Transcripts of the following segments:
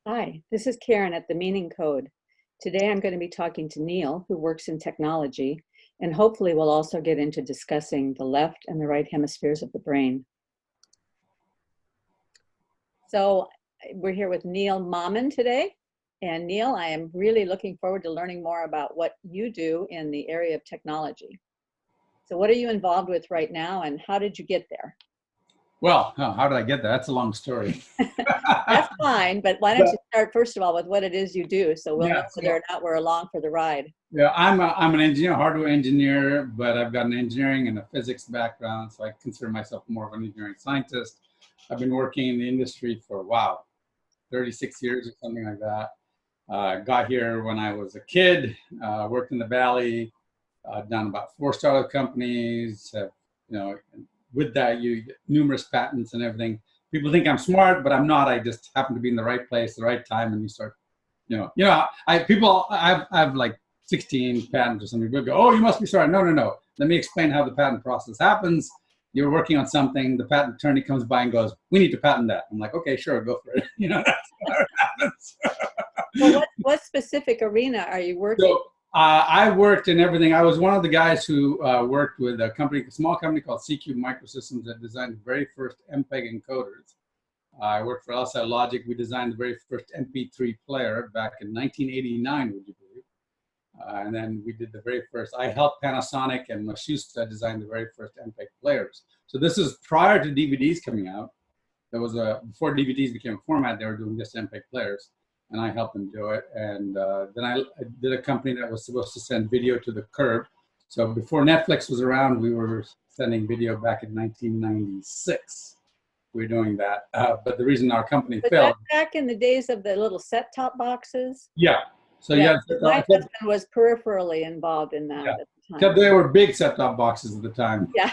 Hi, this is Karen at the Meaning Code. Today I'm going to be talking to Neil, who works in technology, and hopefully we'll also get into discussing the left and the right hemispheres of the brain. So we're here with Neil Mammen today. And Neil, I am really looking forward to learning more about what you do in the area of technology. So what are you involved with right now, and how did you get there? Well, how did I get there? That's a long story. That's fine, but why don't you start first of all with what it is you do, so we'll know whether or not we're along for the ride. Yeah, I'm an engineer, hardware engineer, but I've got an engineering and a physics background, so I consider myself more of an engineering scientist. I've been working in the industry for, wow, 36 years or something like that. Got here when I was a kid, worked in the Valley, done about 4 startup companies, with that, you get numerous patents and everything. People think I'm smart, but I'm not. I just happen to be in the right place, the right time, and you start, I have like 16 patents or something. People go, oh, you must be smart. No. Let me explain how the patent process happens. You're working on something. The patent attorney comes by and goes, we need to patent that. I'm like, okay, sure, go for it. That's how it happens. Well, what specific arena are you working? So, I worked in everything. I was one of the guys who worked with a small company called CQ Microsystems that designed the very first mpeg encoders. I worked for LSI Logic. We designed the very first MP3 player back in 1989, would you believe? And then we did the very first. I helped Panasonic and Michio design the very first mpeg players. So this is prior to DVDs coming out. There was before DVDs became a format, they were doing just mpeg players. And I helped them do it. And then I did a company that was supposed to send video to the curb. So before Netflix was around, we were sending video back in 1996. We were doing that. But the reason our company failed. Was that back in the days of the little set-top boxes? Yeah. So yeah, my husband was peripherally involved in that at the time. They were big set-top boxes at the time. Yeah.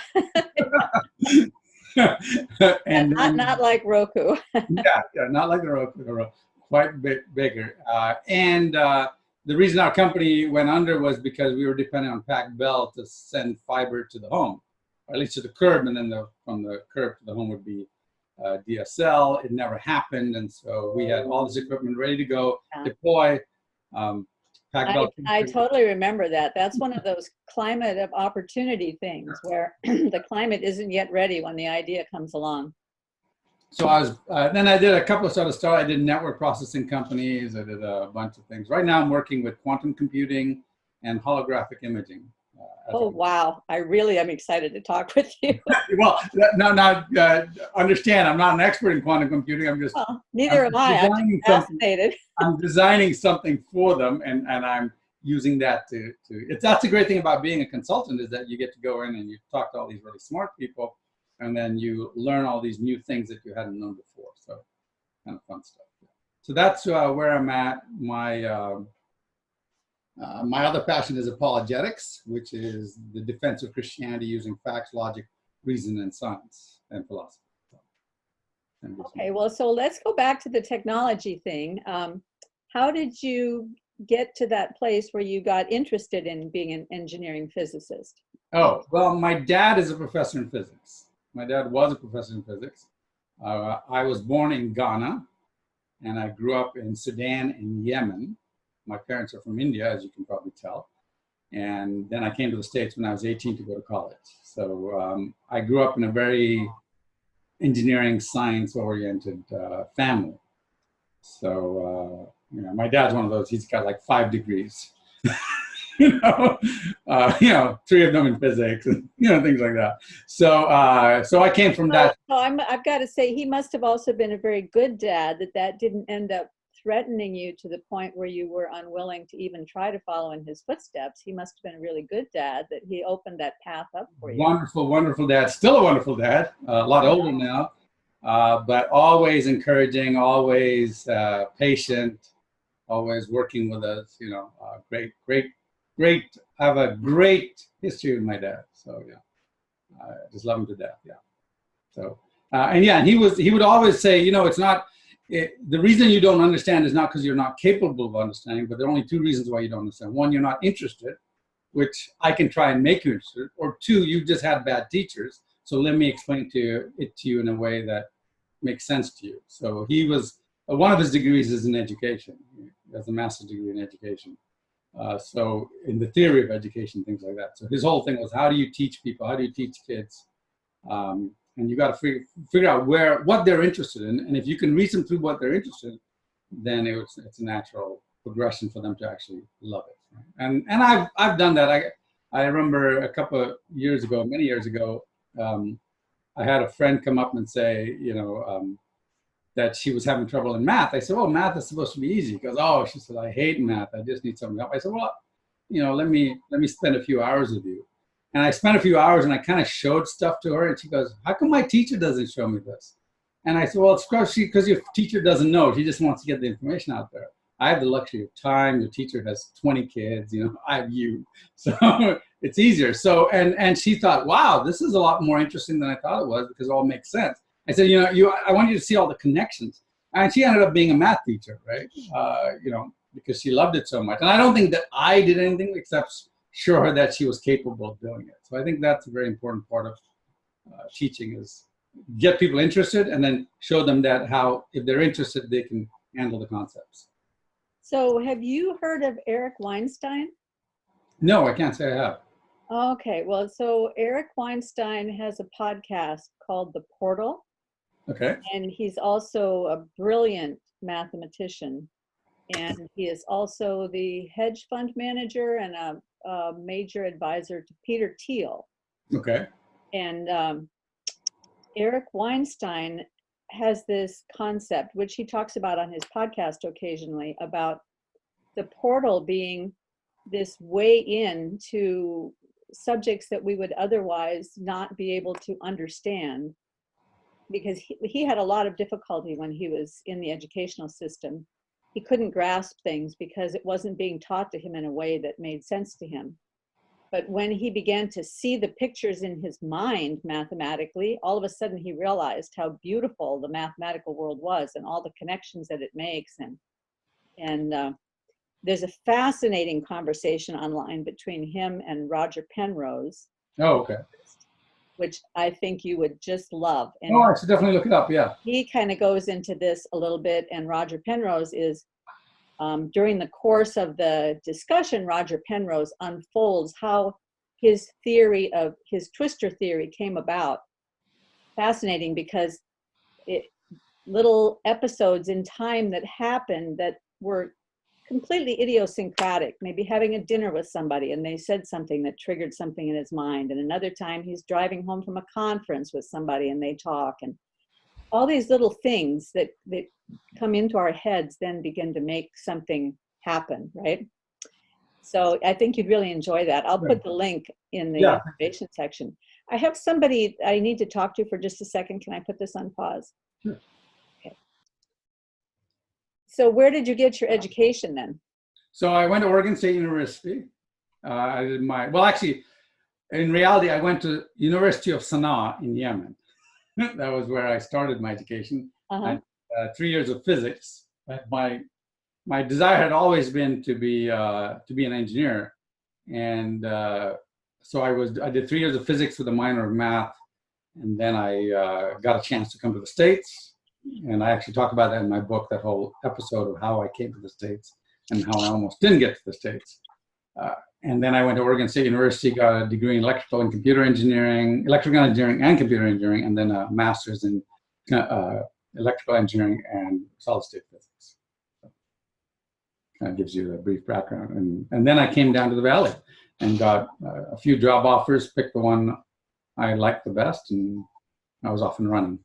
and not like Roku. yeah, not like the Roku. Quite bigger. The reason our company went under was because we were dependent on Pac Bell to send fiber to the home, or at least to the curb, and then from the curb to the home would be DSL. It never happened, and so we had all this equipment ready to go, deploy. I totally remember that. That's one of those climate of opportunity things where the climate isn't yet ready when the idea comes along. So then I did a couple of startups. I did network processing companies. I did a bunch of things. Right now I'm working with quantum computing and holographic imaging. Oh, wow. I really am excited to talk with you. Well, understand, I'm not an expert in quantum computing. I'm just... Well, neither am I. I'm fascinated. I'm designing something for them, and I'm using that that's the great thing about being a consultant, is that you get to go in and you talk to all these really smart people, and then you learn all these new things that you hadn't known before. So kind of fun stuff. So that's where I'm at. My other passion is apologetics, which is the defense of Christianity using facts, logic, reason, and science and philosophy. Okay, well, so let's go back to the technology thing. How did you get to that place where you got interested in being an engineering physicist? Oh, well, my dad is a professor in physics. My dad was a professor in physics. I was born in Ghana, and I grew up in Sudan and Yemen. My parents are from India, as you can probably tell. And then I came to the States when I was 18 to go to college. So I grew up in a very engineering, science-oriented family. So, my dad's one of those, he's got like 5 degrees. 3 of them in physics, and things like that. So I came from that. So I've got to say, he must have also been a very good dad, that didn't end up threatening you to the point where you were unwilling to even try to follow in his footsteps. He must have been a really good dad, that he opened that path up for you. Wonderful, wonderful dad. Still a wonderful dad. A lot older now, but always encouraging, always patient, always working with us. Great. I have a great history with my dad. So yeah, I just love him to death. Yeah. So and he would always say, it's not. The reason you don't understand is not because you're not capable of understanding, but there are only 2 reasons why you don't understand. 1, you're not interested, which I can try and make you interested. Or 2, you've just had bad teachers. So let me explain it to you in a way that makes sense to you. So he was one of his degrees is in education. He has a master's degree in education. So in the theory of education, things like that. So his whole thing was, how do you teach people? How do you teach kids? And you got to figure out what they're interested in. And if you can reason through what they're interested in, then it's a natural progression for them to actually love it. Right? And I've done that. I remember a couple of years ago, many years ago, I had a friend come up and say, that she was having trouble in math. I said, well, math is supposed to be easy. She goes, oh, she said, I hate math. I just need some help. I said, well, let me spend a few hours with you. And I spent a few hours and I kind of showed stuff to her. And she goes, how come my teacher doesn't show me this? And I said, well, it's because your teacher doesn't know. She just wants to get the information out there. I have the luxury of time. Your teacher has 20 kids. I have you. So it's easier. So, and she thought, wow, this is a lot more interesting than I thought it was, because it all makes sense. I said, I want you to see all the connections. And she ended up being a math teacher, right? Because she loved it so much. And I don't think that I did anything except show her that she was capable of doing it. So I think that's a very important part of teaching, is get people interested and then show them that how, if they're interested, they can handle the concepts. So have you heard of Eric Weinstein? No, I can't say I have. Okay, well, so Eric Weinstein has a podcast called The Portal. Okay. And he's also a brilliant mathematician. And he is also the hedge fund manager and a major advisor to Peter Thiel. Okay. And Eric Weinstein has this concept, which he talks about on his podcast occasionally, about the portal being this way in to subjects that we would otherwise not be able to understand, because he had a lot of difficulty when he was in the educational system. He couldn't grasp things because it wasn't being taught to him in a way that made sense to him. But when he began to see the pictures in his mind mathematically, all of a sudden he realized how beautiful the mathematical world was and all the connections that it makes. And there's a fascinating conversation online between him and Roger Penrose. Oh, okay. Which I think you would just love. And I should definitely look it up, yeah. He kind of goes into this a little bit, and Roger Penrose is, during the course of the discussion, Roger Penrose unfolds how his theory of, his twister theory came about. Fascinating, because little episodes in time that happened that were completely idiosyncratic, maybe having a dinner with somebody and they said something that triggered something in his mind. And another time he's driving home from a conference with somebody and they talk, and all these little things that come into our heads then begin to make something happen, right? So I think you'd really enjoy that. I'll put the link in the information section. I have somebody I need to talk to for just a second. Can I put this on pause? Sure. So where did you get your education then? So I went to Oregon State University. I did actually, in reality, I went to University of Sana'a in Yemen. That was where I started my education. I had 3 years of physics. My desire had always been to be an engineer, and so I did 3 years of physics with a minor of math, and then I got a chance to come to the States. And I actually talk about that in my book, that whole episode of how I came to the States and how I almost didn't get to the States. And then I went to Oregon State University, got a degree in electrical and computer engineering, electrical engineering and computer engineering, and then a master's in electrical engineering and solid state physics. So, kind of gives you a brief background. And then I came down to the Valley and got a few job offers, picked the one I liked the best, and I was off and running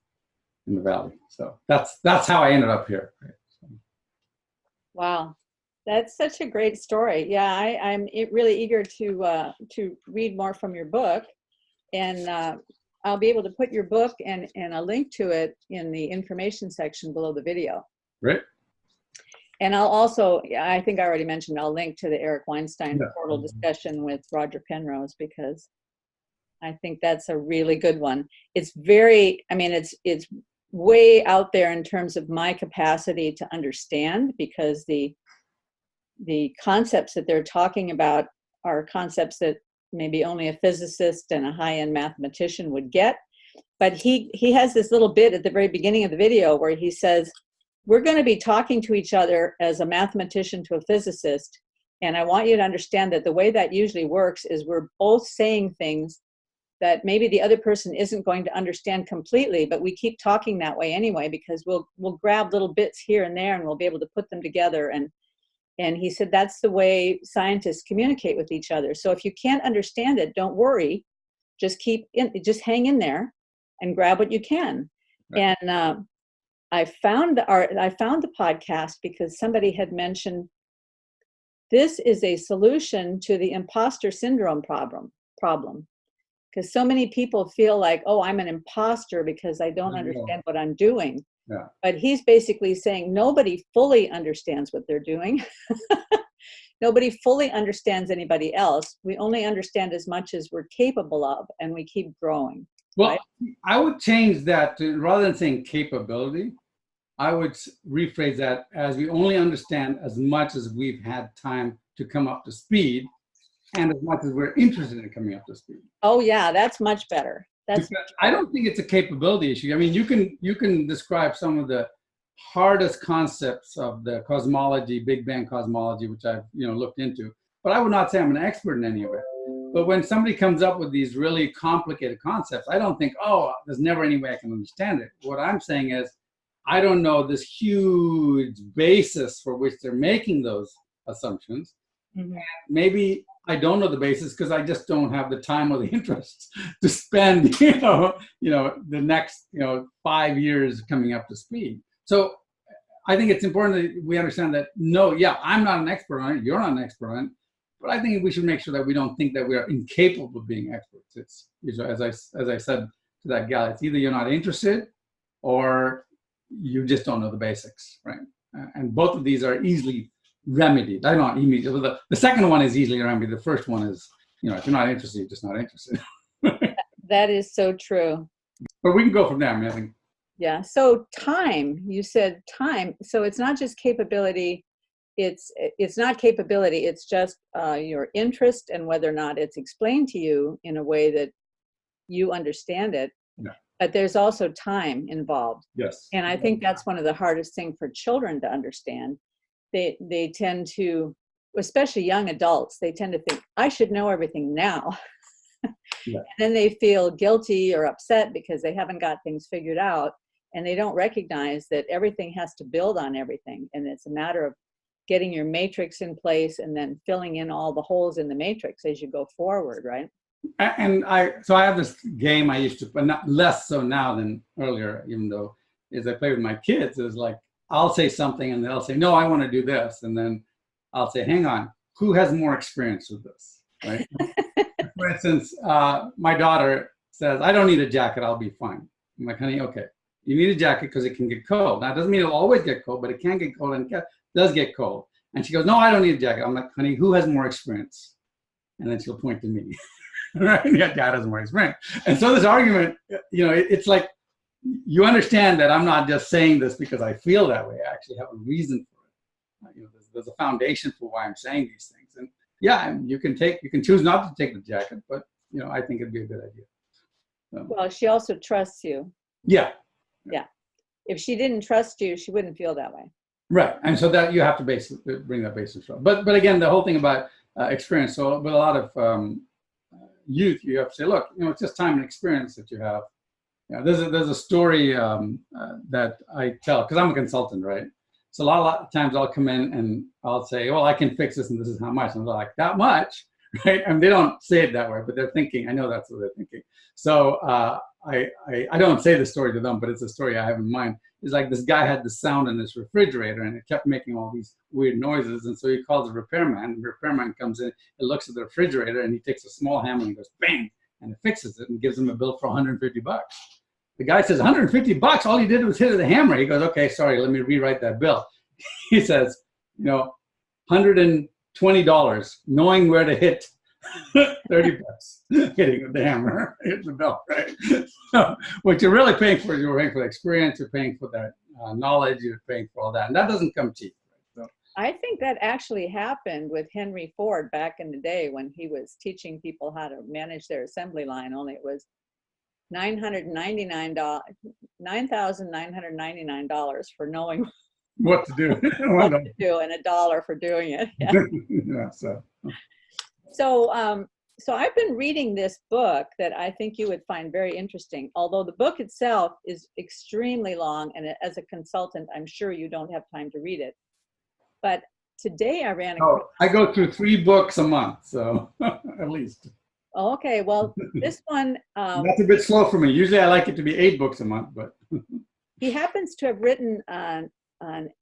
in the Valley. So that's how I ended up here. Right? So. Wow, that's such a great story. Yeah, I'm really eager to read more from your book, and I'll be able to put your book and a link to it in the information section below the video. Right. And I'll also, I think I already mentioned, I'll link to the Eric Weinstein portal discussion with Roger Penrose, because I think that's a really good one. It's very, it's way out there in terms of my capacity to understand, because the concepts that they're talking about are concepts that maybe only a physicist and a high-end mathematician would get. But he has this little bit at the very beginning of the video where he says, we're going to be talking to each other as a mathematician to a physicist. And I want you to understand that the way that usually works is we're both saying things that maybe the other person isn't going to understand completely, but we keep talking that way anyway, because we'll grab little bits here and there and we'll be able to put them together. And he said that's the way scientists communicate with each other. So if you can't understand it, don't worry. Just hang in there and grab what you can. Right. And I found the podcast because somebody had mentioned this is a solution to the imposter syndrome problem. Because so many people feel like, oh, I'm an imposter because I don't understand what I'm doing. Yeah. But he's basically saying nobody fully understands what they're doing. Nobody fully understands anybody else. We only understand as much as we're capable of, and we keep growing. Well, right? I would change that to, rather than saying capability, I would rephrase that as we only understand as much as we've had time to come up to speed, and as much as we're interested in coming up to speed. Oh yeah, that's much better. I don't think it's a capability issue. I mean, you can describe some of the hardest concepts of the cosmology, Big Bang cosmology, which I've looked into, but I would not say I'm an expert in any of it. But when somebody comes up with these really complicated concepts, I don't think, oh, there's never any way I can understand it. What I'm saying is, I don't know this huge basis for which they're making those assumptions. Mm-hmm. Maybe I don't know the basis because I just don't have the time or the interest to spend, the next, 5 years coming up to speed. So I think it's important that we understand that, no, yeah, I'm not an expert on it. You're not an expert on it. But I think we should make sure that we don't think that we are incapable of being experts. It's, as I said to that gal, it's either you're not interested or you just don't know the basics, right? And both of these are easily remedied. I'm not immediately. The second one is easily remedied. The first one is, if you're not interested, you're just not interested. That is so true. But we can go from there. I think. Yeah. So time. You said time. So it's not just capability. It's not capability. It's just your interest and whether or not it's explained to you in a way that you understand it. Yeah. But there's also time involved. Yes. And I think that's one of the hardest things for children to understand. They tend to, especially young adults, they tend to think, I should know everything now. Yeah. And then they feel guilty or upset because they haven't got things figured out. And they don't recognize that everything has to build on everything. And it's a matter of getting your matrix in place and then filling in all the holes in the matrix as you go forward, right? And I have this game I used to, but not less so now than earlier, even though as I play with my kids, it's like, I'll say something and they'll say, no, I want to do this. And then I'll say, hang on, who has more experience with this, right? For instance, my daughter says, I don't need a jacket, I'll be fine. I'm like, honey, okay, you need a jacket because it can get cold. Now, it doesn't mean it'll always get cold, but it can get cold and it does get cold. And she goes, no, I don't need a jacket. I'm like, honey, who has more experience? And then she'll point to me. Right? Yeah, dad has more experience. And so this argument, it's like, you understand that I'm not just saying this because I feel that way. I actually have a reason for it. There's a foundation for why I'm saying these things. And yeah, you can choose not to take the jacket, but I think it'd be a good idea. So. Well, she also trusts you. Yeah. Yeah. If she didn't trust you, she wouldn't feel that way. Right. And so that you have to bring that basis from. But again, the whole thing about experience. So with a lot of youth, you have to say, look, it's just time and experience that you have. Yeah, there's a story that I tell because I'm a consultant, right? So a lot of times I'll come in and I'll say, well, I can fix this and this is how much. And they're like, that much, right? And they don't say it that way, but they're thinking, I know that's what they're thinking. So I don't say the story to them, but it's a story I have in mind. It's like this guy had the sound in his refrigerator and it kept making all these weird noises. And so he calls the repairman. The repairman comes in, he looks at the refrigerator and he takes a small hammer and he goes, bang, and it fixes it and gives him a bill for $150. The guy says, $150? All he did was hit the hammer. He goes, okay, sorry, let me rewrite that bill. He says, $120, knowing where to hit. $30 hitting with the hammer, hit the bill, right? So what you're really paying for is you're paying for the experience, you're paying for that knowledge, you're paying for all that. And that doesn't come cheap. Right? So, I think that actually happened with Henry Ford back in the day when he was teaching people how to manage their assembly line, only it was $999 for knowing what to do. what to do, and $1 for doing it. Yeah. Yeah, so. So I've been reading this book that I think you would find very interesting, although the book itself is extremely long, and as a consultant, I'm sure you don't have time to read it. But today I ran across... I go through 3 books a month, so at least. Okay, well, this one... That's a bit slow for me. Usually I like it to be 8 books a month, but... He happens to have written an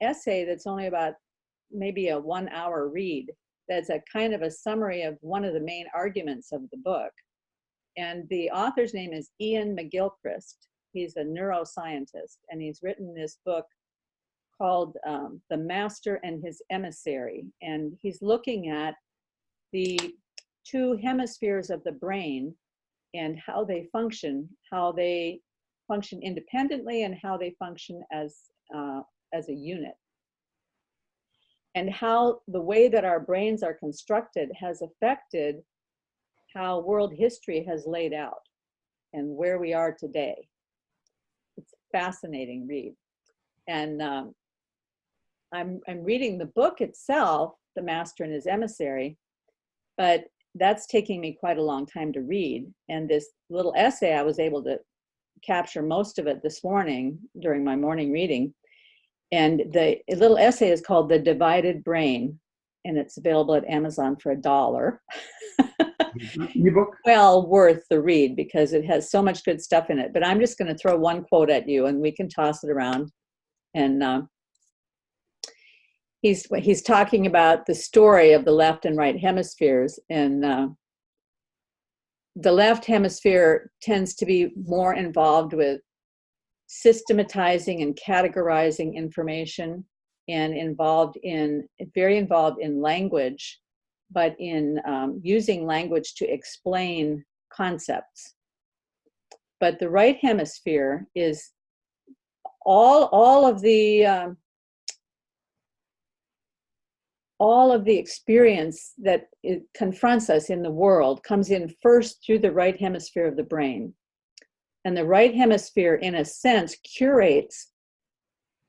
essay that's only about maybe a 1-hour read. That's a kind of a summary of one of the main arguments of the book. And the author's name is Ian McGilchrist. He's a neuroscientist, and he's written this book called The Master and His Emissary. And he's looking at the 2 hemispheres of the brain and how they function independently and how they function as a unit. And how the way that our brains are constructed has affected how world history has laid out and where we are today. It's a fascinating read. And I'm reading the book itself, The Master and His Emissary, but that's taking me quite a long time to read. And this little essay, I was able to capture most of it this morning during my morning reading. And the little essay is called The Divided Brain, and it's available at Amazon for $1. Ebook? Well, worth the read because it has so much good stuff in it. But I'm just going to throw one quote at you, and we can toss it around. And he's talking about the story of the left and right hemispheres, and the left hemisphere tends to be more involved with systematizing and categorizing information, and very involved in language, but in using language to explain concepts. But the right hemisphere is all of the experience that it confronts us in the world comes in first through the right hemisphere of the brain. And the right hemisphere, in a sense, curates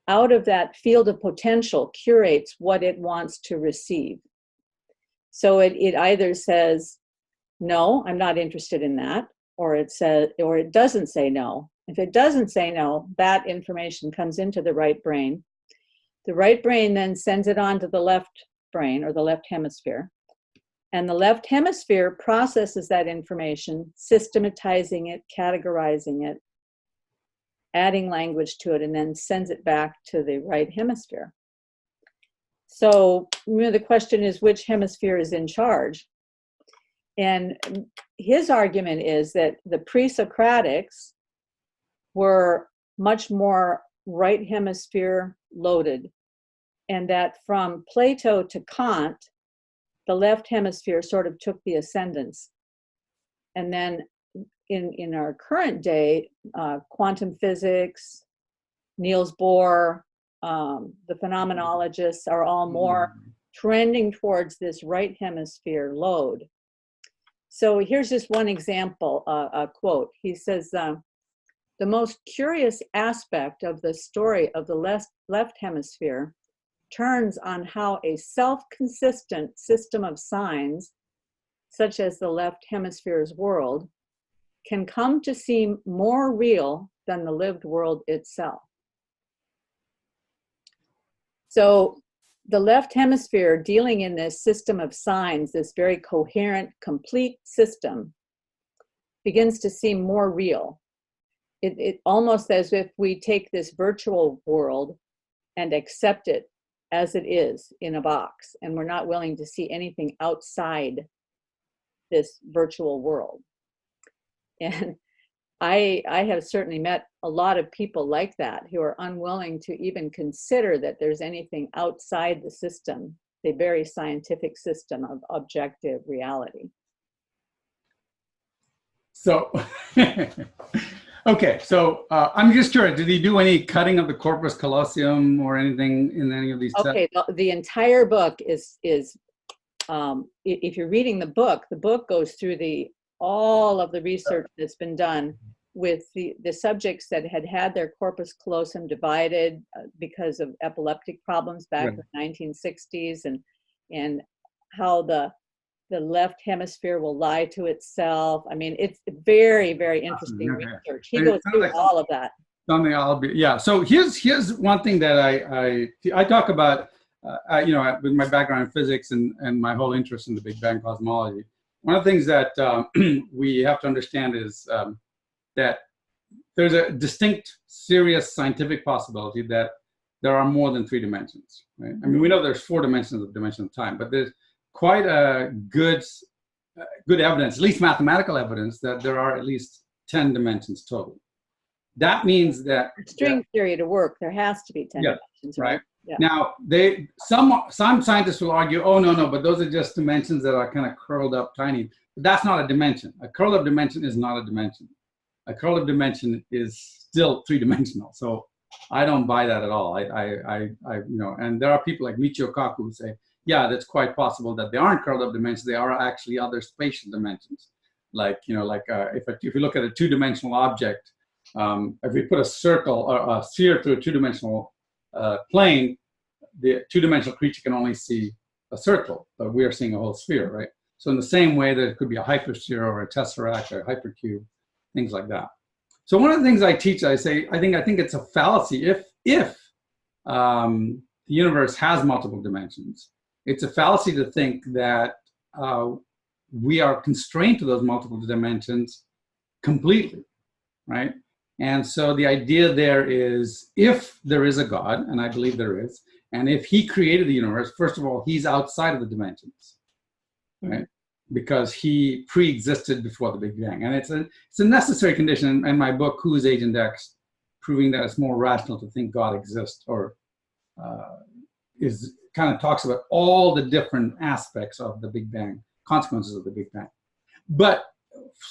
out of that field of potential, curates what it wants to receive. So it either says, no, I'm not interested in that, or it doesn't say no. If it doesn't say no, that information comes into the right brain. The right brain then sends it on to the left brain, or the left hemisphere. And the left hemisphere processes that information, systematizing it, categorizing it, adding language to it, and then sends it back to the right hemisphere. So the question is, which hemisphere is in charge? And his argument is that the pre-Socratics were much more right hemisphere loaded, and that from Plato to Kant, the left hemisphere sort of took the ascendance. And then in our current day, quantum physics, Niels Bohr, the phenomenologists are all more trending towards this right hemisphere load. So here's just one example, a quote. He says, the most curious aspect of the story of the left hemisphere turns on how a self-consistent system of signs, such as the left hemisphere's world, can come to seem more real than the lived world itself. So the left hemisphere, dealing in this system of signs, this very coherent, complete system, begins to seem more real. It almost as if we take this virtual world and accept it as it is in a box, and we're not willing to see anything outside this virtual world. And I have certainly met a lot of people like that who are unwilling to even consider that there's anything outside the system, the very scientific system of objective reality. So, okay, so I'm just curious, did he do any cutting of the corpus callosum or anything in any of these? Okay, the entire book is if you're reading the book goes through all of the research that's been done with the subjects that had their corpus callosum divided because of epileptic problems back in the 1960s, and how the left hemisphere will lie to itself. I mean, it's very, very interesting research. He goes through all of that. Something yeah. So here's one thing that I talk about, you know, with my background in physics and my whole interest in the Big Bang cosmology. One of the things that we have to understand is that there's a distinct, serious scientific possibility that there are more than 3 dimensions, right? I mean, we know there's 4 dimensions of time, but there's quite a good evidence, at least mathematical evidence, that there are at least 10 dimensions total. That means that string theory to work, there has to be 10 dimensions, right? Yeah. Now, some scientists will argue, oh, no, but those are just dimensions that are kind of curled up tiny. But that's not a dimension. A curled up dimension is not a dimension. A curled up dimension is still 3-dimensional. So I don't buy that at all. You know, and there are people like Michio Kaku who say, yeah, that's quite possible that they aren't curled up dimensions. They are actually other spatial dimensions. Like, you know, like if you look at a 2-dimensional object, if we put a circle or a sphere through a 2-dimensional plane, the 2-dimensional creature can only see a circle, but we are seeing a whole sphere, right? So in the same way that it could be a hypersphere or a tesseract or a hypercube, things like that. So one of the things I teach, I say, I think it's a fallacy if the universe has multiple dimensions. It's a fallacy to think that we are constrained to those multiple dimensions completely, right? And so the idea there is, if there is a God, and I believe there is, and if he created the universe, first of all, he's outside of the dimensions, right? Because he pre-existed before the Big Bang. And it's a necessary condition in my book, Who is Agent X, proving that it's more rational to think God exists, or kind of talks about all the different aspects of the Big Bang, consequences of the Big Bang. But,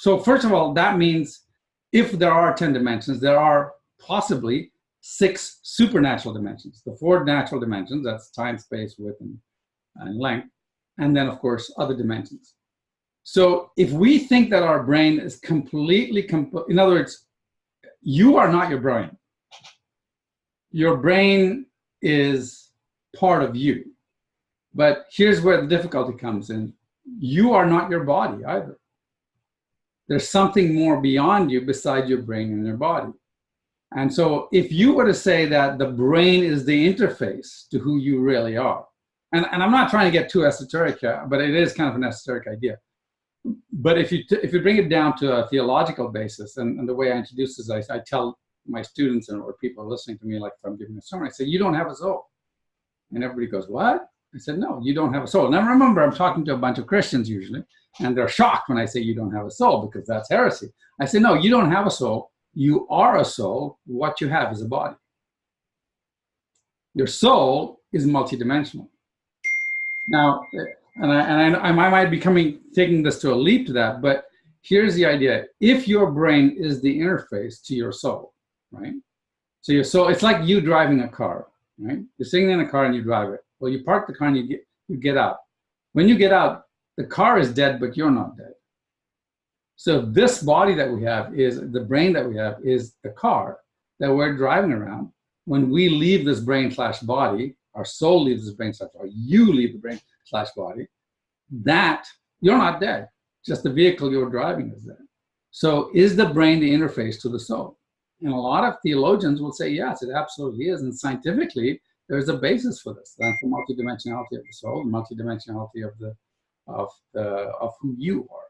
so first of all, that means if there are 10 dimensions, there are possibly 6 supernatural dimensions. The 4 natural dimensions, that's time, space, width, and length. And then, of course, other dimensions. So if we think that our brain is completely, in other words, you are not your brain. Your brain is part of you. But here's where the difficulty comes in. You are not your body either. There's something more beyond you besides your brain and your body. And so if you were to say that the brain is the interface to who you really are, and I'm not trying to get too esoteric here, but it is kind of an esoteric idea. But if you bring it down to a theological basis, and the way I introduce this, I tell my students or people listening to me, like if I'm giving a sermon, I say, you don't have a soul. And everybody goes, what? I said, no, you don't have a soul. Now remember, I'm talking to a bunch of Christians usually, and they're shocked when I say you don't have a soul, because that's heresy. I say, no, you don't have a soul. You are a soul. What you have is a body. Your soul is multidimensional. Now, and I might be taking this to a leap to that, but here's the idea. If your brain is the interface to your soul, right? So your soul, it's like you driving a car, right? You're sitting in a car and you drive it. Well, you park the car and you get out. When you get out, the car is dead, but you're not dead. So this body that we have is, the brain that we have is the car that we're driving around. When we leave this brain/body, our soul leaves this brain/body, you leave the brain/body, that you're not dead. Just the vehicle you're driving is dead. So is the brain the interface to the soul? And a lot of theologians will say, yes, it absolutely is. And scientifically, there's a basis for this. That's the multidimensionality of the soul, the multidimensionality of who you are.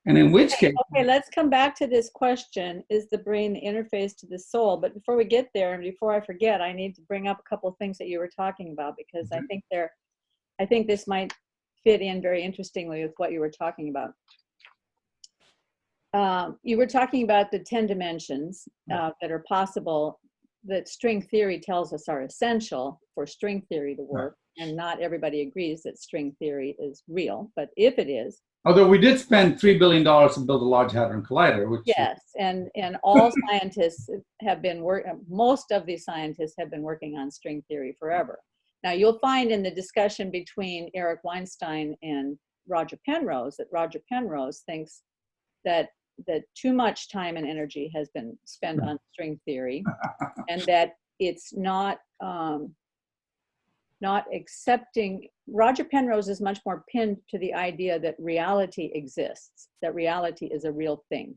And in which case... Okay, let's come back to this question. Is the brain the interface to the soul? But before we get there, and before I forget, I need to bring up a couple of things that you were talking about, because I think this might fit in very interestingly with what you were talking about. You were talking about the 10 dimensions that are possible, that string theory tells us are essential for string theory to work. And not everybody agrees that string theory is real, but if it is. Although we did spend $3 billion to build a Large Hadron Collider. Which yes, and all scientists have been most of these scientists have been working on string theory forever. Now you'll find in the discussion between Eric Weinstein and Roger Penrose that Roger Penrose thinks that that too much time and energy has been spent on string theory, and that it's not accepting. Roger Penrose is much more pinned to the idea that reality exists, that reality is a real thing.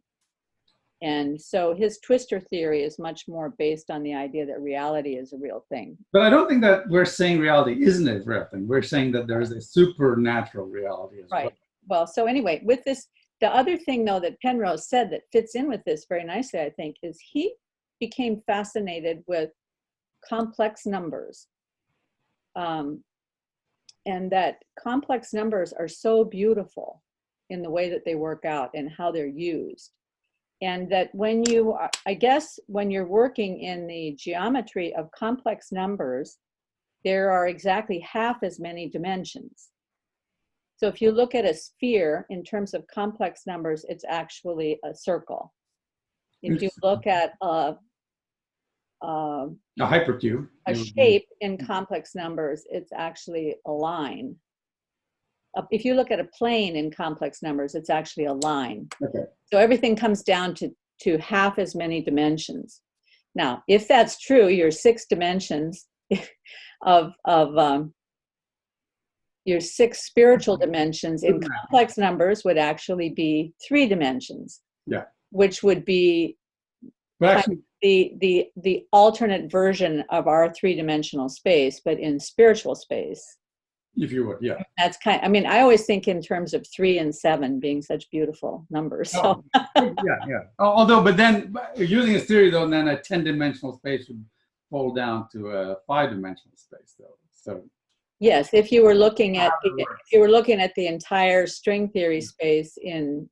And so his twister theory is much more based on the idea that reality is a real thing. But I don't think that we're saying reality isn't a real thing. We're saying that there is a supernatural reality as well. Right. Well, so anyway, with this, the other thing, though, that Penrose said that fits in with this very nicely, I think, is he became fascinated with complex numbers. And that complex numbers are so beautiful in the way that they work out and how they're used. And that when you, I guess, when you're working in the geometry of complex numbers, there are exactly half as many dimensions. So if you look at a sphere in terms of complex numbers, it's actually a circle. If you look at a hypercube, a shape in complex numbers, it's actually a line. If you look at a plane in complex numbers, it's actually a line. Okay. So everything comes down to half as many dimensions. Now, if that's true, your 6 dimensions of your 6 spiritual dimensions in complex numbers would actually be 3 dimensions. Yeah. Which would be the alternate version of our 3-dimensional space, but in spiritual space. If you would, yeah. That's I mean, I always think in terms of 3 and 7 being such beautiful numbers. So. Yeah. Although, but then using this theory, though, then a 10-dimensional space would fall down to a 5-dimensional space, though. So. Yes, if you were looking at the entire string theory space in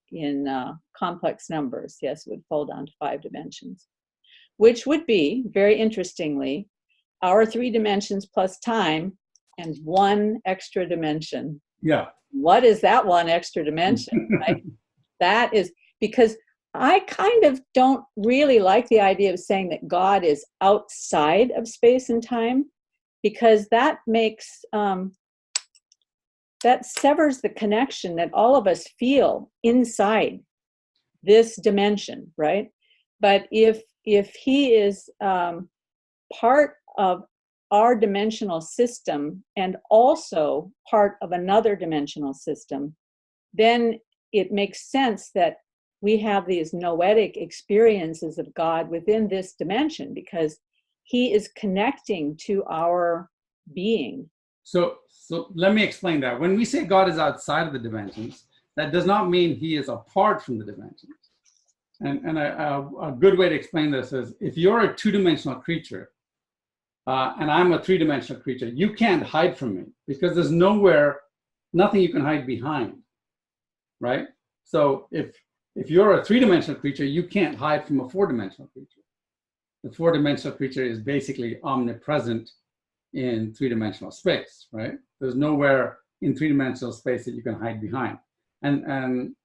complex numbers, yes, it would fall down to 5 dimensions, which would be, very interestingly, our 3 dimensions plus time and 1 extra dimension. Yeah. What is that 1 extra dimension? Right? That is because I kind of don't really like the idea of saying that God is outside of space and time, because that makes that severs the connection that all of us feel inside this dimension, right? But if he is part of our dimensional system and also part of another dimensional system, then it makes sense that we have these noetic experiences of God within this dimension, because he is connecting to our being. So let me explain that. When we say God is outside of the dimensions, that does not mean he is apart from the dimensions. And a good way to explain this is, if you're a 2-dimensional creature, and I'm a 3-dimensional creature, you can't hide from me, because there's nothing you can hide behind, right? So if you're a 3-dimensional creature, you can't hide from a 4-dimensional creature. The 4-dimensional creature is basically omnipresent in 3-dimensional space, right? There's nowhere in 3-dimensional space that you can hide behind. And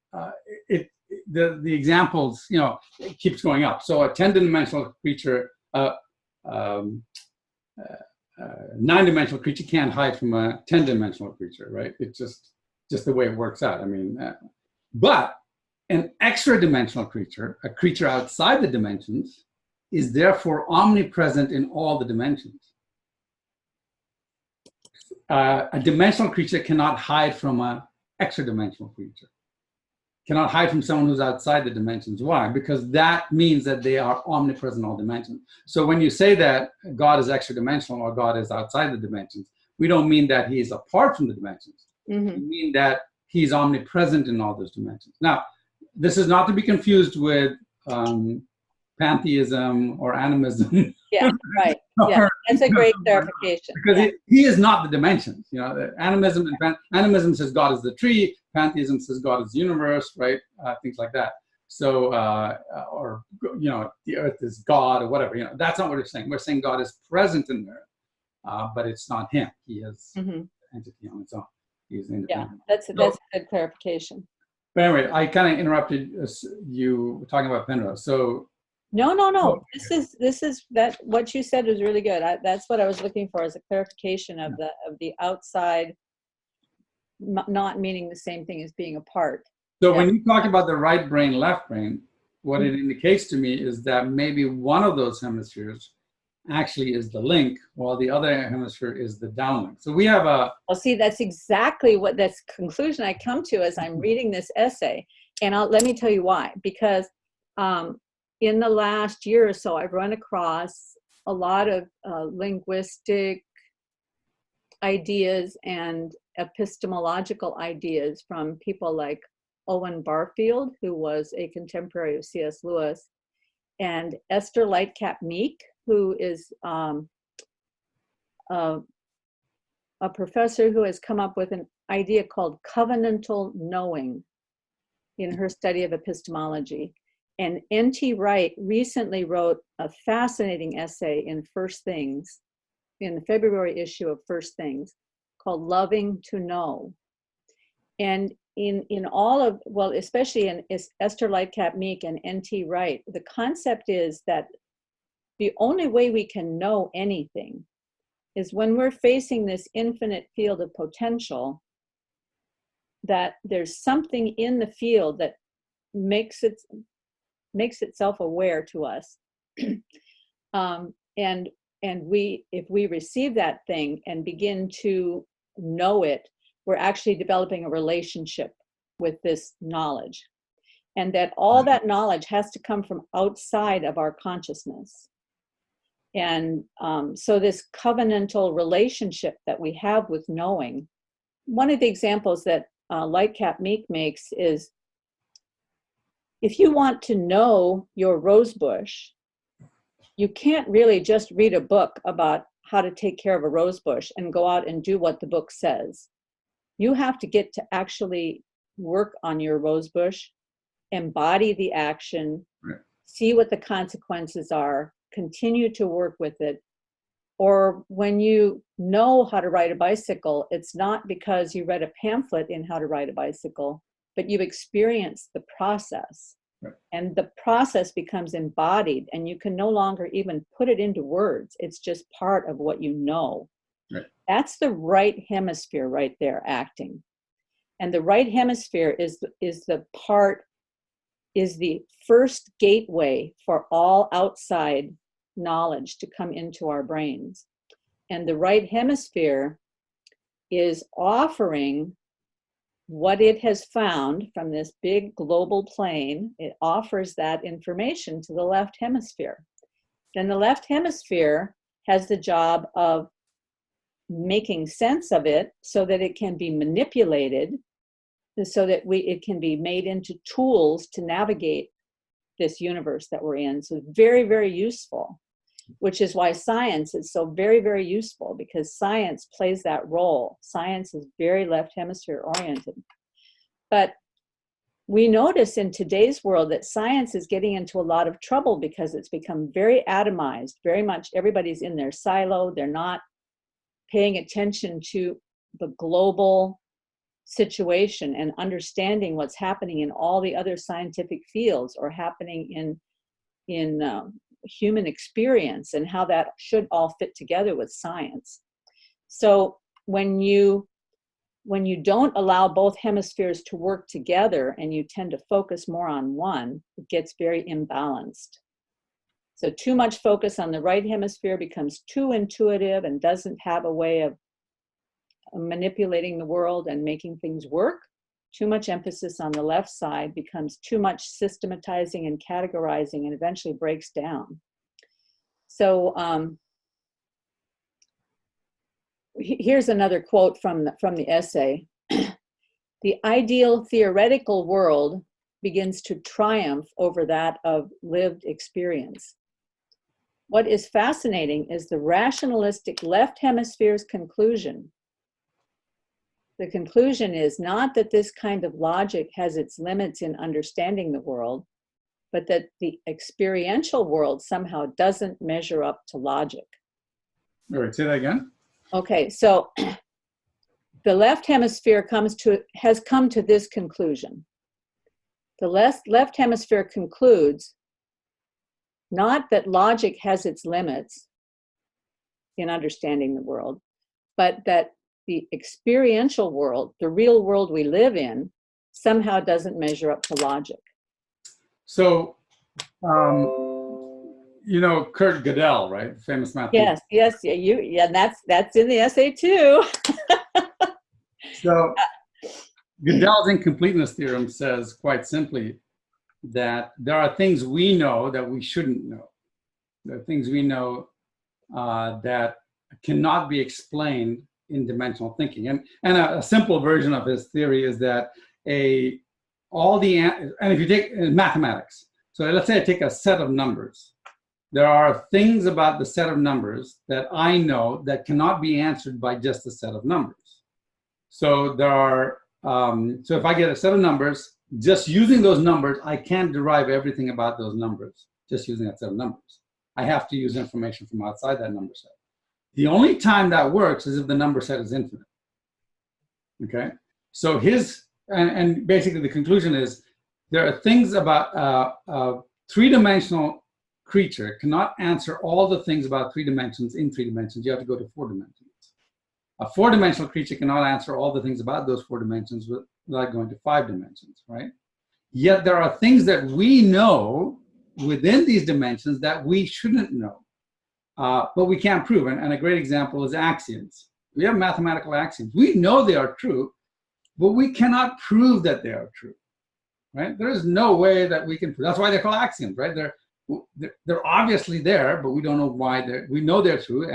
the examples, it keeps going up. So a 10-dimensional creature, 9-dimensional creature can't hide from a 10-dimensional creature, right? It's just the way it works out. I mean, but an extra-dimensional creature, a creature outside the dimensions, is therefore omnipresent in all the dimensions. A dimensional creature cannot hide from an extra-dimensional creature, cannot hide from someone who's outside the dimensions. Why? Because that means that they are omnipresent in all dimensions. So when you say that God is extra-dimensional or God is outside the dimensions, we don't mean that he is apart from the dimensions. Mm-hmm. We mean that he's omnipresent in all those dimensions. Now, this is not to be confused with pantheism or animism. Yeah, right. Yeah, that's a great clarification. Because he is not the dimensions. Animism says God is the tree. Pantheism says God is the universe, right? Things like that. So, or the earth is God or whatever. That's not what we're saying. We're saying God is present in there, but it's not him. He is an entity on its own. He's independent. Yeah, that's a good clarification. But anyway, I kind of interrupted you talking about Penrose. So. No. Oh, this is that what you said was really good. That's what I was looking for, as a clarification of the outside not meaning the same thing as being apart. So Yeah. when you talk about the right brain, left brain, what it indicates to me is that maybe one of those hemispheres actually is the link, while the other hemisphere is the downlink. So we have a... Well, see, that's exactly what this conclusion I come to as I'm reading this essay. And let me tell you why. Because in the last year or so, I've run across a lot of linguistic ideas and epistemological ideas from people like Owen Barfield, who was a contemporary of C.S. Lewis, and Esther Lightcap Meek, who is a professor who has come up with an idea called covenantal knowing in her study of epistemology. And N.T. Wright recently wrote a fascinating essay in First Things, in the February issue of First Things, called Loving to Know. And in all of, well, especially in Esther Lightcap Meek and N.T. Wright, the concept is that the only way we can know anything is when we're facing this infinite field of potential, that there's something in the field that makes itself aware to us. And if we receive that thing and begin to know it, we're actually developing a relationship with this knowledge. And that all that knowledge has to come from outside of our consciousness. And so this covenantal relationship that we have with knowing, one of the examples that Lightcap Meek makes is, if you want to know your rose bush, you can't really just read a book about how to take care of a rose bush and go out and do what the book says. You have to get to actually work on your rose bush, embody the action, Right. see what the consequences are, continue to work with it. Or when you know how to ride a bicycle, it's not because you read a pamphlet in how to ride a bicycle, but you've experienced the process. Right. And the process becomes embodied, and you can no longer even put it into words. It's just part of what you know. Right. That's the right hemisphere right there acting. And the right hemisphere is the first gateway for all outside knowledge to come into our brains. And the right hemisphere is offering what it has found from this big global plane. It offers that information to the left hemisphere. Then the left hemisphere has the job of making sense of it so that it can be manipulated, so that it can be made into tools to navigate this universe that we're in. So very, very useful, which is why science is so very, very useful, because science plays that role. Science is very left hemisphere oriented. But we notice in today's world that science is getting into a lot of trouble because it's become very atomized, very much everybody's in their silo. They're not paying attention to the global situation and understanding what's happening in all the other scientific fields or happening in human experience, and how that should all fit together with science. So when you don't allow both hemispheres to work together and you tend to focus more on one, it gets very imbalanced. So too much focus on the right hemisphere becomes too intuitive and doesn't have a way of manipulating the world and making things work. Too much emphasis on the left side becomes too much systematizing and categorizing, and eventually breaks down. So here's another quote from the essay. The ideal theoretical world begins to triumph over that of lived experience. What is fascinating is the rationalistic left hemisphere's conclusion. The conclusion is not that this kind of logic has its limits in understanding the world, but that the experiential world somehow doesn't measure up to logic. All right, say that again. Okay, so the left hemisphere has come to this conclusion. The left hemisphere concludes not that logic has its limits in understanding the world, but that the experiential world, the real world we live in, somehow doesn't measure up to logic. So, you know Kurt Gödel, right? Famous mathematician. Yes, yeah, that's in the essay too. So Gödel's incompleteness theorem says quite simply that there are things we know that we shouldn't know. There are things we know that cannot be explained in dimensional thinking. And a simple version of his theory is that and if you take mathematics, so let's say I take a set of numbers. There are things about the set of numbers that I know that cannot be answered by just a set of numbers. So there are, so if I get a set of numbers, just using those numbers, I can't derive everything about those numbers just using that set of numbers. I have to use information from outside that number set. The only time that works is if the number set is infinite. Okay, so and basically the conclusion is there are things about a three-dimensional creature cannot answer all the things about 3 dimensions in 3 dimensions. You have to go to 4 dimensions. A 4-dimensional creature cannot answer all the things about those 4 dimensions without going to 5 dimensions, right? Yet there are things that we know within these dimensions that we shouldn't know, but we can't prove. And a great example is axioms. We have mathematical axioms. We know they are true, but we cannot prove that they are true, right? There is no way that we can prove. That's why they're called axioms, right? They're obviously there, but we don't know why we know they're true,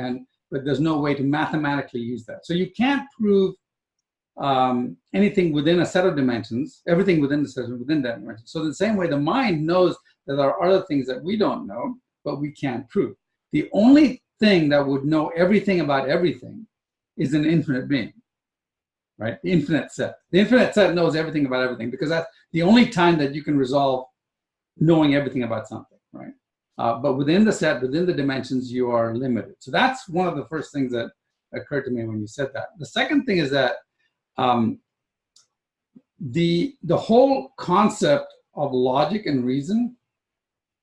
but there's no way to mathematically use that. So you can't prove anything within a set of dimensions, everything within the set within that dimension. So the same way the mind knows that there are other things that we don't know, but we can't prove. The only thing that would know everything about everything is an infinite being, right? The infinite set. The infinite set knows everything about everything because that's the only time that you can resolve knowing everything about something, right? But within the set, within the dimensions, you are limited. So that's one of the first things that occurred to me when you said that. The second thing is that the whole concept of logic and reason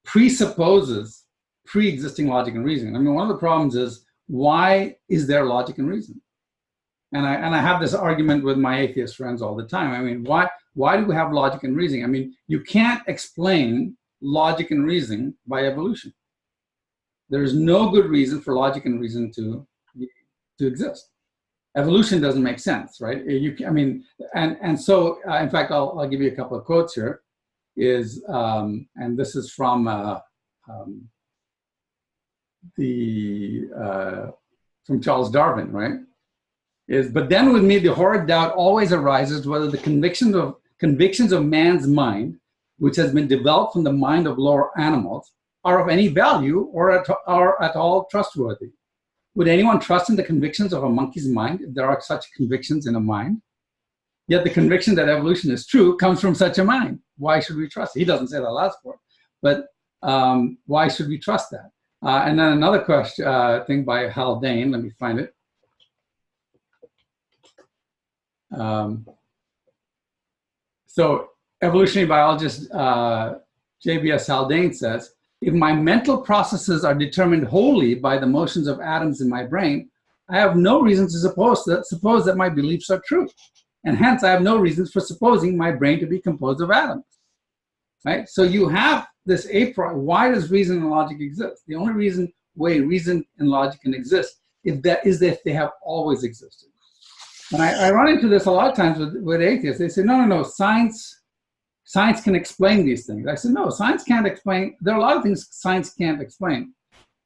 presupposes pre-existing logic and reason. I mean, one of the problems is, why is there logic and reason? And I have this argument with my atheist friends all the time. I mean, why do we have logic and reasoning? I mean, you can't explain logic and reasoning by evolution. There's no good reason for logic and reason to exist. Evolution doesn't make sense, right? So in fact, I'll give you a couple of quotes here. And this is from from Charles Darwin, right? But then with me, the horrid doubt always arises whether the convictions of man's mind, which has been developed from the mind of lower animals, are of any value or at all trustworthy. Would anyone trust in the convictions of a monkey's mind if there are such convictions in a mind? Yet the conviction that evolution is true comes from such a mind. Why should we trust it? He doesn't say that last part, but why should we trust that? And then another question, thing by Haldane, let me find it. So evolutionary biologist J.B.S. Haldane says, if my mental processes are determined wholly by the motions of atoms in my brain, I have no reason to suppose that my beliefs are true. And hence I have no reasons for supposing my brain to be composed of atoms. Right? So you have this why does reason and logic exist? The only way reason and logic can exist is that they have always existed. And I run into this a lot of times with atheists. They say, no, science can explain these things. I said, no, science can't explain. There are a lot of things science can't explain.